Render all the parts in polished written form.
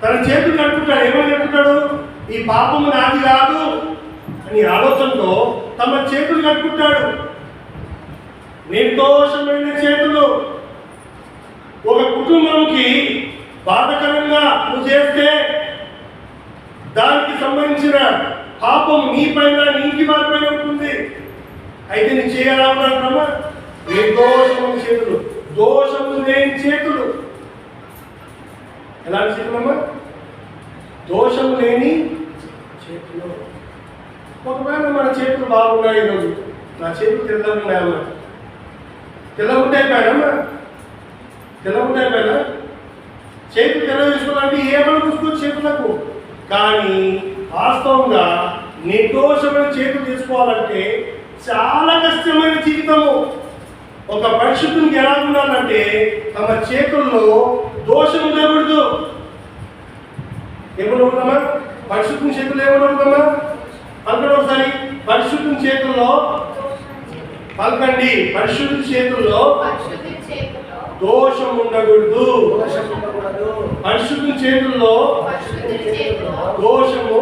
తన చేతులు కట్టుకుంటాడు. ఏమని చెప్తున్నాడు? ఈ పాపము నాది కాదు అని ఆలోచనతో తమ చేతులు కట్టుకుంటాడు. నిర్దోషమైన చేతులు. ఒక కుటుంబంకి బాధకరంగా నువ్వు చేస్తే దానికి సంబంధించిన పాపం నీ పైన నీకి వారిపైన ఉంటుంది. అయితే నీ చేయాలనుకున్నామా? నిర్దోషమైన చేతులు, దోషము లేని చేతులు. ఎలాంటి చేతులమ్మా? దోషము లేని చేతులు. ఒకవేళ మన చేతులు బాగున్నాయి, ఈరోజు నా చేతులు తెల్లగా ఉన్నాయమ్మా, తెల్లగా ఉంటాయిపోయానమ్మా, తెల్లగా ఉంటాయిపోయినా చేతులు తెల్ల తీసుకోవాలంటే ఏమైనా చూసుకోవచ్చు చేతులకు. కానీ వాస్తవంగా నిర్దోషమైన చేతులు తీసుకోవాలంటే చాలా కష్టమైన జీవితము. ఒక పరిశుద్ధునికి ఎలా ఉండాలంటే తమ చేతుల్లో దోషం ఉండకూడదు. ఏమన్నా ఉందమ్మా? పరిశుద్ధుని చేతులు ఏమన్నా ఉందమ్మా? పలకండి ఒకసారి. పరిశుద్ధుని చేతుల్లో పలకండి. పరిశుద్ధుని చేతుల్లో దోషం ఉండకూడదు. పరిశుద్ధుని చేతుల్లో దోషము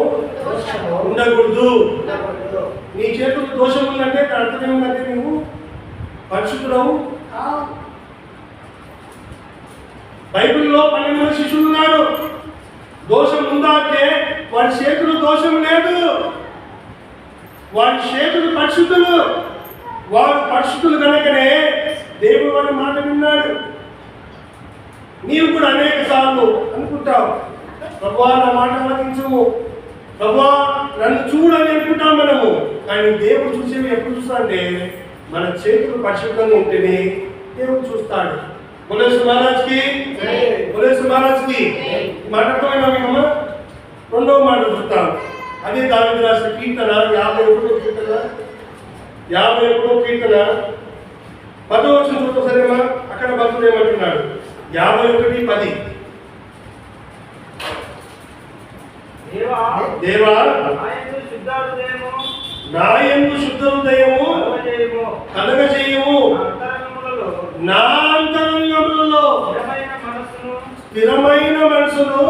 ఉండకూడదు. నీ చేతుల్లో దోషం ఉందంటే అర్థం ఏమిటంటే నువ్వు పరిశుద్ధుడవు. బైబిల్లో 12 మంది శిష్యులు ఉన్నారు. దోషం ఉందా అంటే వాడి చేతులు దోషం లేదు. వాడి చేతులు పరిశుద్ధులు. వాడు పరిశుద్ధులు కనుకనే దేవుడు వాడి మాట విన్నాడు. నీవు కూడా అనేక సార్లు అనుకుంటావు, ప్రభువా నా మాట ఆలకించము, ప్రభువా నన్ను చూడని అనుకుంటాం మనము. కానీ దేవుడు చూసేవి ఎప్పుడు చూస్తాడంటే మన చేతులు పరిశుభ్రంగా ఉంటేనే దేవుడు చూస్తాడు. బోలేసు మహారాజ్కి, బోలేసు మహారాజ్కి. మాట్లాడుతున్నామా? రెండవ మాట చూస్తాం. అదే దావీదు రాసిన కీర్తన 51వ కీర్తన 10వ వచనం చూద్దామా? అక్కడ భక్తుడు ఏమంటున్నాడు? 51:10. దేవా నాయందు శుద్ధ హృదయము కలగజేయము, నా అంతరంగములలో స్థిరమైన మనసును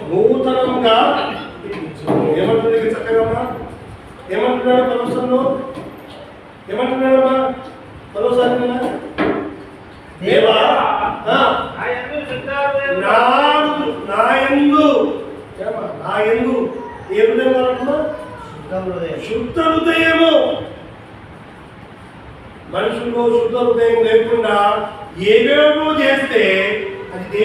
నూతనంగా. ఏమంటుంది చక్కగా? ఏమంటున్నాడు పదవసంలో? ఏమంటున్నాడమ్మా పదవసారి? దేవా నాయందు ఏ హృదయం అనుకున్నా? శుద్ధ హృదయము. మనుషుల్లో శుద్ధ హృదయం లేకుండా ఏవేవో చేస్తే అది